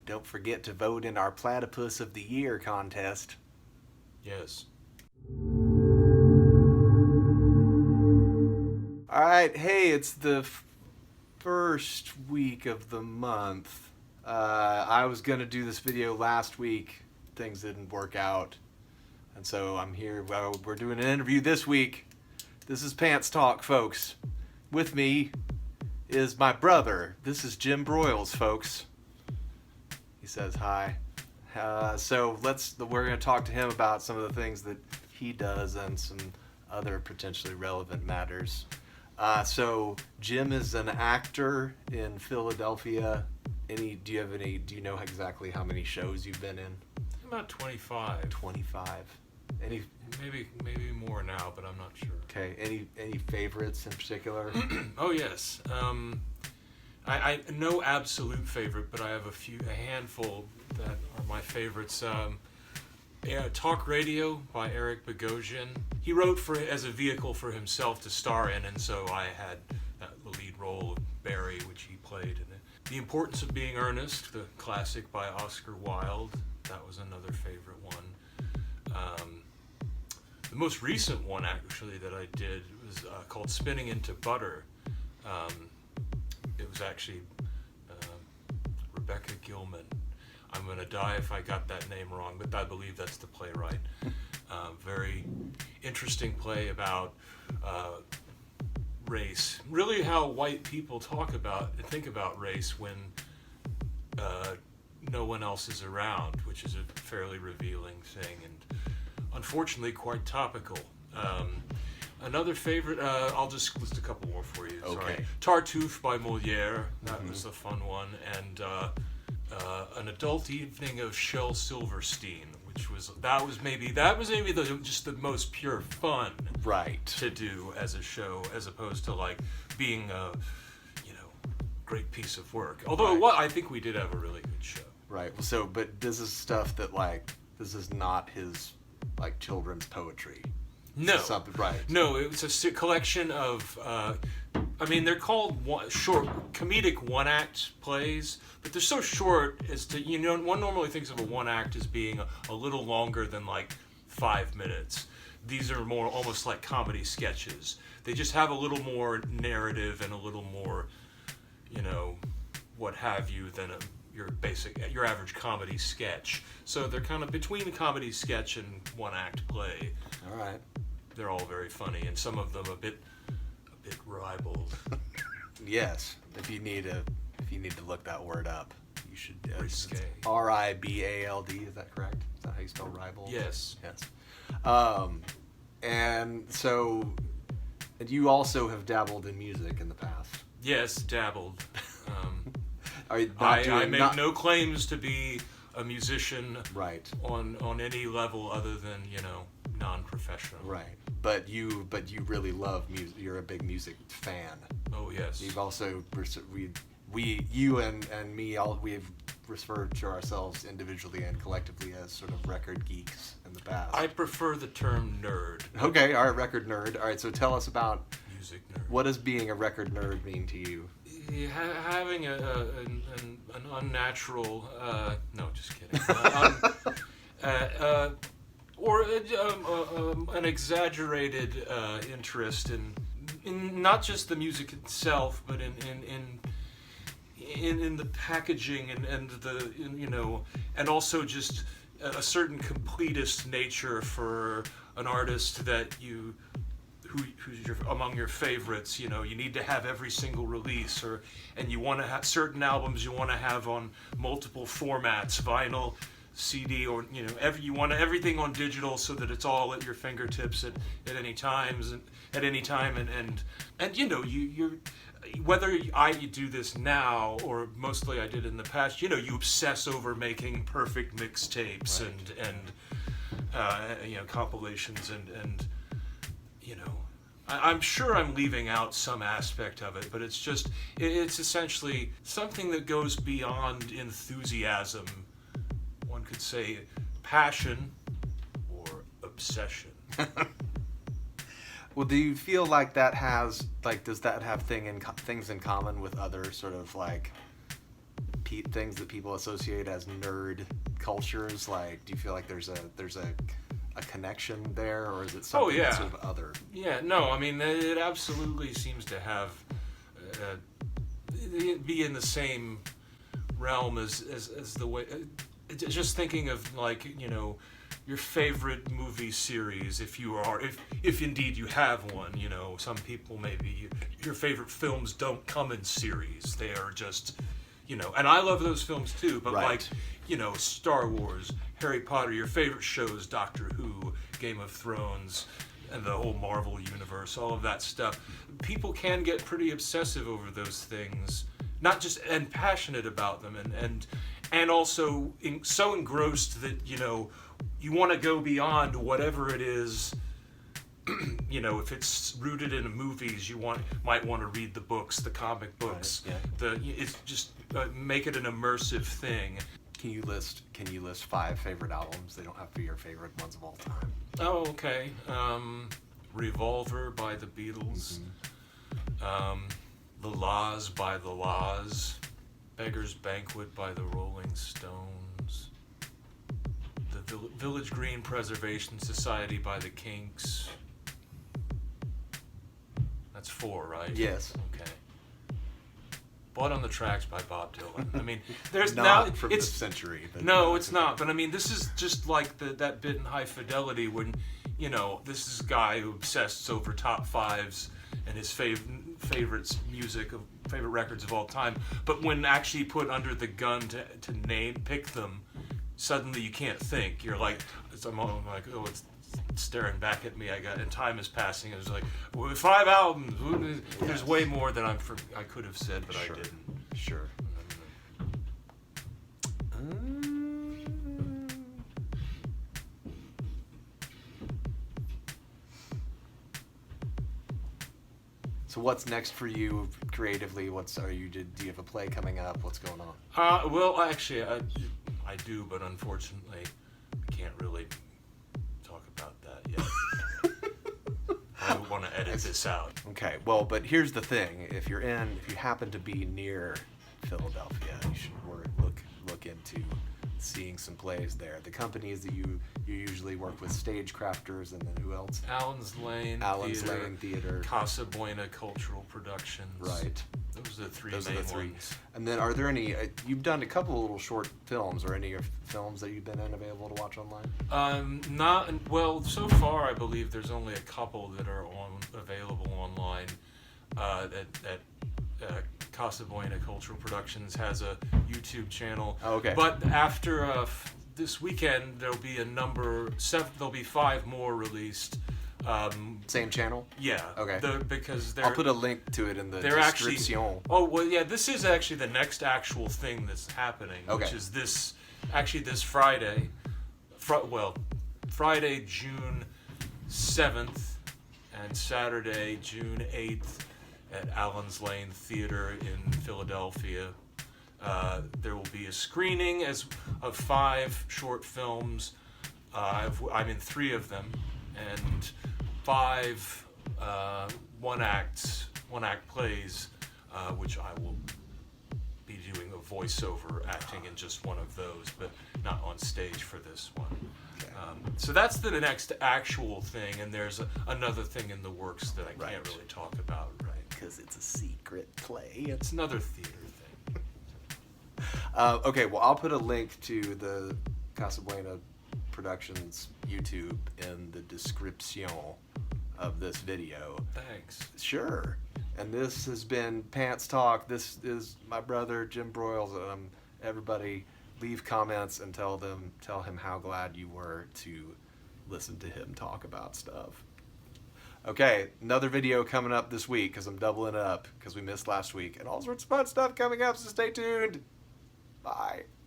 don't forget to vote in our Platypus of the Year contest. Yes. All right, hey, it's the first week of the month. I was going to do this video last week. Things didn't work out. And so I'm here. Well, we're doing an interview this week. This is Pants Talk, folks. With me is my brother. This is Jim Broyles, folks. He says hi. So we're going to talk to him about some of the things that he does and some other potentially relevant matters. So Jim is an actor in Philadelphia. Do you know exactly how many shows you've been in? About 25. 25. Maybe more now, but I'm not sure. Okay. Any favorites in particular? Oh yes. I no absolute favorite, but I have a handful that are my favorites. Talk Radio by Eric Bogosian. He wrote as a vehicle for himself to star in, and so I had the lead role of Barry, which he played in it. The Importance of Being Earnest, the classic by Oscar Wilde. That was another favorite one. The most recent one, actually, that I did was called Spinning into Butter. It was actually Rebecca Gilman. I'm going to die if I got that name wrong, but I believe that's the playwright. Very interesting play about race. Really how white people think about race when no one else is around, which is a fairly revealing thing and unfortunately quite topical. Another favorite, I'll just list a couple more for you. Okay. Sorry. Tartuffe by Molière, that was a fun one, and An Adult Evening of Shel Silverstein, which was maybe just the most pure fun Right. to do as a show, as opposed to like being a great piece of work. Although I think we did have a really good show. Right. So, but this is stuff that this is not his children's poetry. No. Right. No, it was a collection of, they're called short, comedic one-act plays, but they're so short as to, one normally thinks of a one-act as being a little longer than 5 minutes. These are more almost like comedy sketches. They just have a little more narrative and a little more, what have you, than your average comedy sketch. So they're kind of between a comedy sketch and one-act play. All right. They're all very funny, and some of them a bit ribald. Yes. If you need to look that word up, you should. Risque. Ribald. Is that correct? Is that how you spell ribald? Yes. Yes. And so, you also have dabbled in music in the past. Yes, dabbled. I make no claims to be a musician. Right. On any level other than non-professional. Right. But you really love music. You're a big music fan. Oh yes. You've also you and me we've referred to ourselves individually and collectively as sort of record geeks in the past. I prefer the term nerd. Okay, all right, record nerd. All right, so tell us about music nerd. What does being a record nerd mean to you? Having an unnatural no, just kidding. Or an exaggerated interest in not just the music itself, but in the packaging and also just a certain completist nature for an artist that who's among your favorites. You need to have every single release, and you want to have certain albums you want to have on multiple formats, vinyl, CD, or you want everything on digital so that it's all at your fingertips at any times and at any time and you're whether you do this now or mostly I did in the past, you obsess over making perfect mixtapes. Right. and compilations and I'm sure I'm leaving out some aspect of it, but it's essentially something that goes beyond enthusiasm. One could say passion or obsession. Well, do you feel like that does that have things in common with other sort of things that people associate as nerd cultures? Like, do you feel like there's a connection there, or is it something that's sort of other? Yeah, no, I mean, it absolutely seems to have be in the same realm as the way. Just thinking of, like, you know, your favorite movie series, if indeed you have one. You know, some people maybe your favorite films don't come in series; they are just, you know. And I love those films too, but like, you know, Star Wars, Harry Potter, your favorite shows, Doctor Who, Game of Thrones, and the whole Marvel universe, all of that stuff. People can get pretty obsessive over those things, not just and passionate about them, and also so engrossed that, you know, you want to go beyond whatever it is. You know, if it's rooted in movies, you might want to read the books, the comic books. Right, yeah. It's just make it an immersive thing. Can you list 5 favorite albums? They don't have to be your favorite ones of all time. Oh, okay. Revolver by the Beatles. Mm-hmm. The Laws by the Laws. Beggar's Banquet by the Rolling Stones. The Village Green Preservation Society by the Kinks. That's 4, right? Yes. Okay. Blood on the Tracks by Bob Dylan. I mean, there's not from this century. But no, it's not. But I mean, this is just like that bit in High Fidelity when, you know, this is a guy who obsesses over top 5s and his favorite records of all time. But when actually put under the gun to pick them, suddenly you can't think. You're like, I'm all like, oh, it's staring back at me. And time is passing. It was like, 5 albums. There's way more than I could have said, but I didn't. Sure. So what's next for you creatively? Do you have a play coming up? What's going on? Well, actually, I do, but unfortunately, I can't really talk about that yet. I want to edit this out. Okay, well, but here's the thing: if you happen to be near Philadelphia, you should look into seeing some plays there. The companies that you usually work with, Stagecrafters, and then who else? Allen's Lane Theater, Casa Buena Cultural Productions. Right. Those are the three main ones. And then, are there any? You've done a couple of little short films, or any films that you've been available to watch online? Not well. So far, I believe there's only a couple that are available online. Casa Buena Cultural Productions has a YouTube channel. Oh, okay. But after this weekend, there'll be there'll be 5 more released. Same channel? Yeah. Okay. Because I'll put a link to it in the description. This is actually the next actual thing that's happening, which is this Friday. Friday, June 7th, and Saturday, June 8th, at Allen's Lane Theater in Philadelphia. There will be a screening of 5 short films. I'm in 3 of them, and 5 one-act plays, which I will be doing a voiceover acting in just one of those, but not on stage for this one. Okay. So that's the next actual thing, and there's another thing in the works that I can't really talk about. Right. Because it's a secret play. It's another theater thing. Okay, well, I'll put a link to the Casa Buena Productions YouTube in the description of this video. Thanks. Sure. And this has been Pants Talk. This is my brother, Jim Broyles. Everybody, leave comments and tell him how glad you were to listen to him talk about stuff. Okay, another video coming up this week because I'm doubling it up because we missed last week. And all sorts of fun stuff coming up, so stay tuned. Bye.